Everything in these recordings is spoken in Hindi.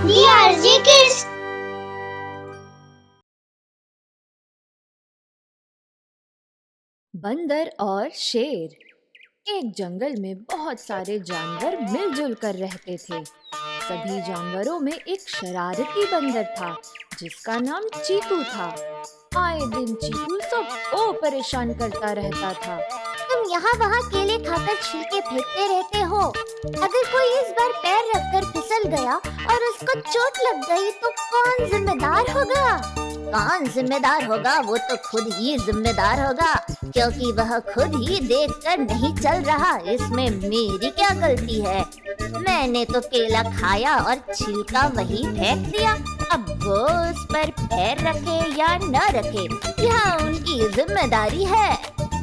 DRG Kids। बंदर और शेर। एक जंगल में बहुत सारे जानवर मिलजुल कर रहते थे। सभी जानवरों में एक शरारती बंदर था जिसका नाम चीकू था। आए दिन चीकू सबको परेशान करता रहता था। तुम यहाँ वहाँ केले खाकर छिलके फेंकते रहते हो। अगर कोई इस बार पैर रखकर फिसल गया और उसको चोट लग गई तो कौन जिम्मेदार होगा? कौन जिम्मेदार होगा? वो तो खुद ही जिम्मेदार होगा, क्योंकि वह खुद ही देखकर नहीं चल रहा। इसमें मेरी क्या गलती है? मैंने तो केला खाया और छिलका वही फेंक दिया। अब वो उस पर पैर रखे या न रखे, यह उनकी जिम्मेदारी है।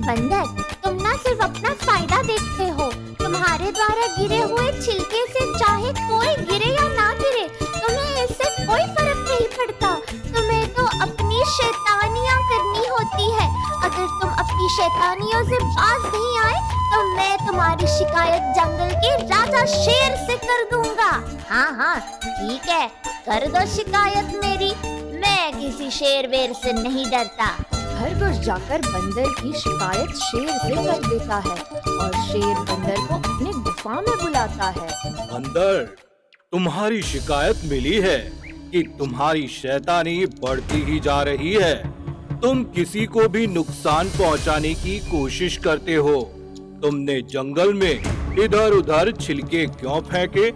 बंदर, तुम ना सिर्फ अपना फायदा देखते हो। तुम्हारे द्वारा गिरे हुए छिलके से चाहे कोई गिरे या ना गिरे, तुम्हें इससे कोई फर्क नहीं पड़ता। तुम्हें तो अपनी शैतानियाँ करनी होती है। अगर तुम अपनी शैतानियों से बाज नहीं आए तो मैं तुम्हारी शिकायत जंगल के राजा शेर से कर दूंगा। हाँ, ठीक है, कर दो शिकायत मेरी। मैं किसी शेर वेर से नहीं डरता। खरगोश जाकर बंदर की शिकायत शेर से कर देता है और शेर बंदर को अपने गुफा में बुलाता है। बंदर, तुम्हारी शिकायत मिली है कि तुम्हारी शैतानी बढ़ती ही जा रही है। तुम किसी को भी नुकसान पहुंचाने की कोशिश करते हो। तुमने जंगल में इधर उधर छिलके क्यों फेंके?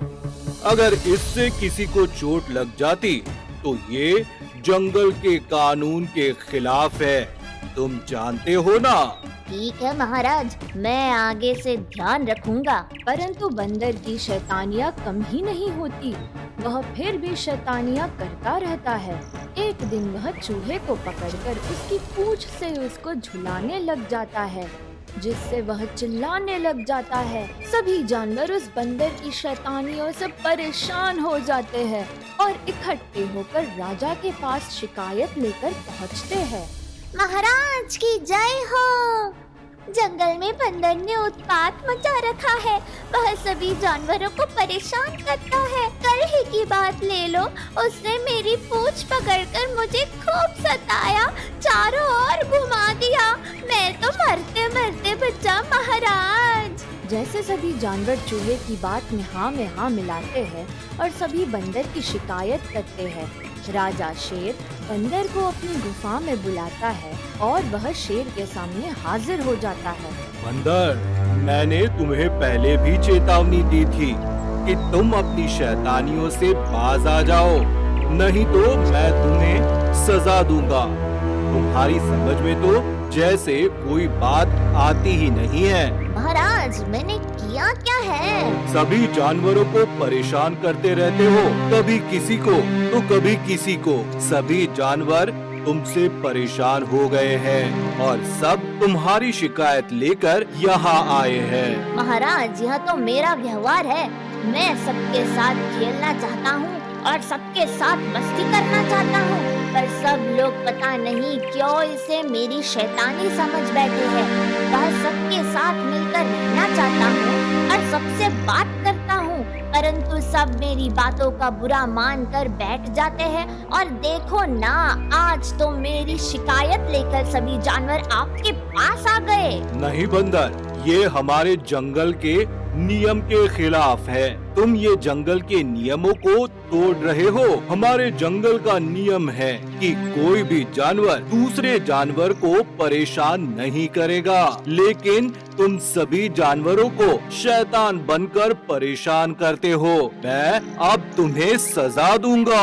अगर इससे किसी को चोट लग जाती तो ये जंगल के कानून के खिलाफ है। तुम जानते हो ना? ठीक है महाराज, मैं आगे से ध्यान रखूंगा। परंतु बंदर की शैतानियाँ कम ही नहीं होती। वह फिर भी शैतानियाँ करता रहता है। एक दिन वह चूहे को पकड़कर उसकी पूंछ से उसको झुलाने लग जाता है, जिससे वह चिल्लाने लग जाता है। सभी जानवर उस बंदर की शैतानियों से परेशान हो जाते हैं और इकट्ठे होकर राजा के पास शिकायत लेकर पहुँचते हैं। महाराज की जय हो। जंगल में बंदर ने उत्पात मचा रखा है। वह सभी जानवरों को परेशान करता है। कल ही की बात ले लो, उसने मेरी पूंछ पकड़कर मुझे खूब सताया, चारों ओर घुमा दिया। मैं तो मरते मरते बचा महाराज। जैसे सभी जानवर चूहे की बात में हाँ मिलाते हैं और सभी बंदर की शिकायत करते हैं, राजा शेर बंदर को अपनी गुफा में बुलाता है और वह शेर के सामने हाजिर हो जाता है। बंदर, मैंने तुम्हें पहले भी चेतावनी दी थी कि तुम अपनी शैतानियों से बाज आ जाओ, नहीं तो मैं तुम्हें सजा दूंगा। तुम्हारी समझ में तो जैसे कोई बात आती ही नहीं है। महाराज, मैंने किया क्या है? सभी जानवरों को परेशान करते रहते हो, कभी किसी को तो कभी किसी को। सभी जानवर तुमसे परेशान हो गए हैं और सब तुम्हारी शिकायत लेकर यहाँ आए हैं। महाराज, यह तो मेरा व्यवहार है। मैं सबके साथ खेलना चाहता हूँ और सबके साथ मस्ती करना चाहता हूँ, पर सब लोग पता नहीं क्यों इसे मेरी शैतानी समझ बैठे हैं। वह सबके साथ मिलकर रहना चाहता हूँ और सबसे बात करता हूँ, परंतु सब मेरी बातों का बुरा मानकर बैठ जाते हैं। और देखो ना, आज तो मेरी शिकायत लेकर सभी जानवर आपके पास आ गए। नहीं बंदर, ये हमारे जंगल के नियम के खिलाफ है। तुम ये जंगल के नियमों को तोड़ रहे हो। हमारे जंगल का नियम है कि कोई भी जानवर दूसरे जानवर को परेशान नहीं करेगा, लेकिन तुम सभी जानवरों को शैतान बनकर परेशान करते हो। मैं अब तुम्हें सजा दूंगा।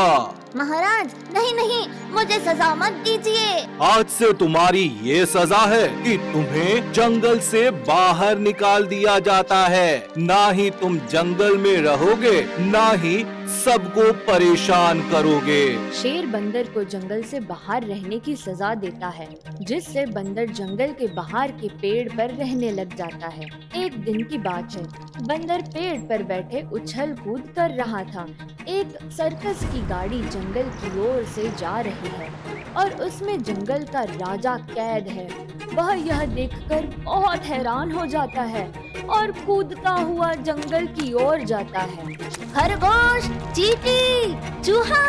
महाराज, नहीं, मुझे सजा मत दीजिए। आज से तुम्हारी ये सजा है कि तुम्हें जंगल से बाहर निकाल दिया जाता है। ना ही तुम जंगल में रहोगे, ना ही सबको परेशान करोगे। शेर बंदर को जंगल से बाहर रहने की सजा देता है, जिससे बंदर जंगल के बाहर के पेड़ पर रहने लग जाता है। एक दिन की बात है, बंदर पेड़ पर बैठे उछल कूद कर रहा था। एक सर्कस की गाड़ी जंगल की ओर से जा रही है और उसमें जंगल का राजा कैद है। वह यह देखकर बहुत हैरान हो जाता है और कूदता हुआ जंगल की ओर जाता है। खरगोश, चींटी, चूहा,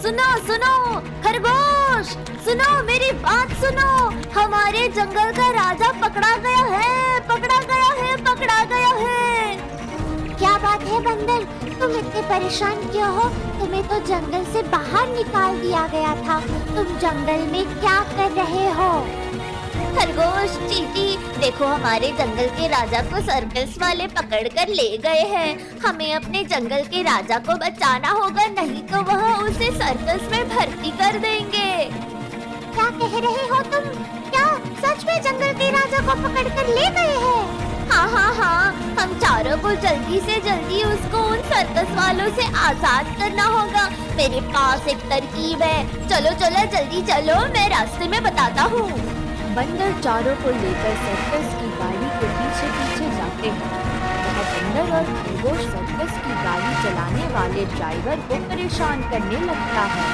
सुनो सुनो, खरगोश, सुनो मेरी बात सुनो, हमारे जंगल का राजा पकड़ा गया है, पकड़ा गया है, पकड़ा गया है। क्या बात है बंदर, तुम इतने परेशान क्यों हो? तुम्हें तो जंगल से बाहर निकाल दिया गया था, तुम जंगल में क्या कर रहे हो? खरगोश, चींटी, देखो हमारे जंगल के राजा को सर्कस वाले पकड़ कर ले गए हैं। हमें अपने जंगल के राजा को बचाना होगा, नहीं तो वह उसे सर्कस में भर्ती कर देंगे। क्या कह रहे हो तुम? क्या सच में जंगल के राजा को पकड़ कर ले गए हैं? हाँ हाँ हाँ, हम चारों को जल्दी से जल्दी उसको उन सर्कस वालों से आजाद करना होगा। मेरे पास एक तरकीब है, चलो चलो जल्दी चलो, मैं रास्ते में बताता हूँ। बंदर चारों को लेकर सर्कस की गाड़ी के पीछे पीछे जाते हैं। वह बंदर और खरगोश सर्कस की गाड़ी चलाने वाले ड्राइवर को परेशान करने लगता है।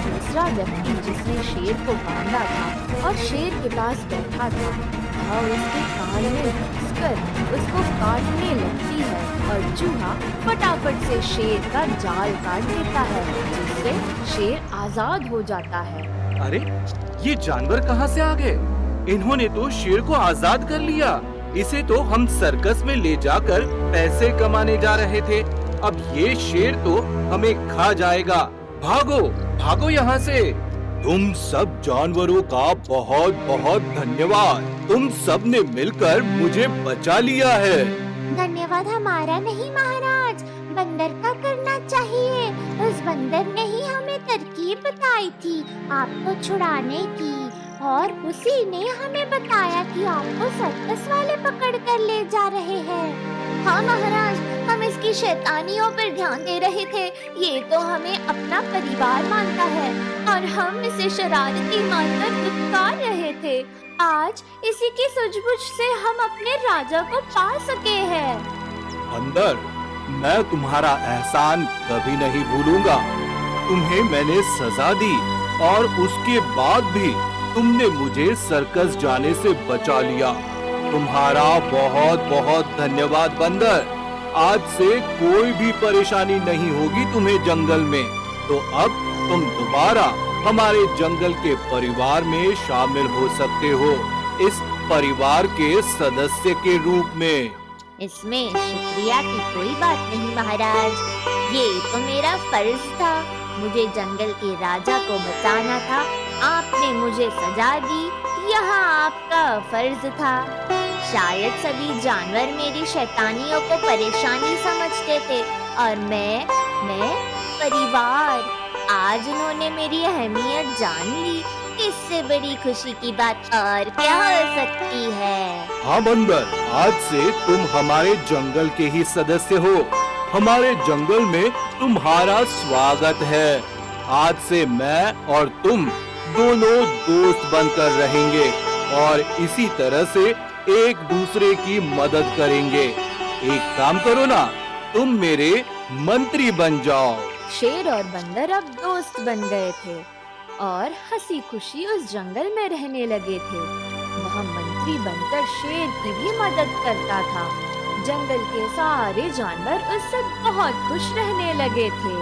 दूसरा व्यक्ति जिसने शेर को बांधा था और शेर के पास बैठा था, वह उसके कान में घुसकर उसको काटने लगती है और चूहा फटाफट से शेर का जाल काट देता है, जिससे शेर आजाद हो जाता है। अरे ये जानवर कहाँ से आ गए? इन्होंने तो शेर को आजाद कर लिया। इसे तो हम सर्कस में ले जाकर पैसे कमाने जा रहे थे। अब ये शेर तो हमें खा जाएगा। भागो भागो यहाँ से। तुम सब जानवरों का बहुत बहुत धन्यवाद। तुम सब ने मिलकर मुझे बचा लिया है। धन्यवाद हमारा नहीं महाराज, बंदर का करना चाहिए। उस बंदर ने ही हमें तरकीब बताई थी आपको छुड़ाने की, और उसी ने हमें बताया कि आपको सर्कस वाले पकड़ कर ले जा रहे हैं। हाँ महाराज, हम इसकी शैतानियों पर ध्यान दे रहे थे। ये तो हमें अपना परिवार मानता है और हम इसे शरारती मानकर दुत्कार रहे थे। आज इसी की सूझबूझ से हम अपने राजा को पा सके हैं। बंदर, मैं तुम्हारा एहसान कभी नहीं भूलूंगा। तुम्हें मैंने सजा दी और उसके बाद भी तुमने मुझे सर्कस जाने से बचा लिया। तुम्हारा बहुत बहुत धन्यवाद बंदर। आज से कोई भी परेशानी नहीं होगी तुम्हें जंगल में। तो अब तुम दोबारा हमारे जंगल के परिवार में शामिल हो सकते हो, इस परिवार के सदस्य के रूप में। इसमें शुक्रिया की कोई बात नहीं महाराज, ये तो मेरा फर्ज था। मुझे जंगल के राजा को बचाना था, आपने मुझे सजा दी, यह आपका फर्ज था। शायद सभी जानवर मेरी शैतानियों को परेशानी समझते थे और मैं परिवार। आज उन्होंने मेरी अहमियत जान ली, इससे बड़ी खुशी की बात और क्या हो सकती है। हाँ बंदर, आज से तुम हमारे जंगल के ही सदस्य हो। हमारे जंगल में तुम्हारा स्वागत है। आज से मैं और तुम दोनों दोस्त बनकर रहेंगे और इसी तरह से एक दूसरे की मदद करेंगे। एक काम करो ना, तुम मेरे मंत्री बन जाओ। शेर और बंदर अब दोस्त बन गए थे और हंसी खुशी उस जंगल में रहने लगे थे। वह मंत्री बनकर शेर की भी मदद करता था। जंगल के सारे जानवर उससे बहुत खुश रहने लगे थे।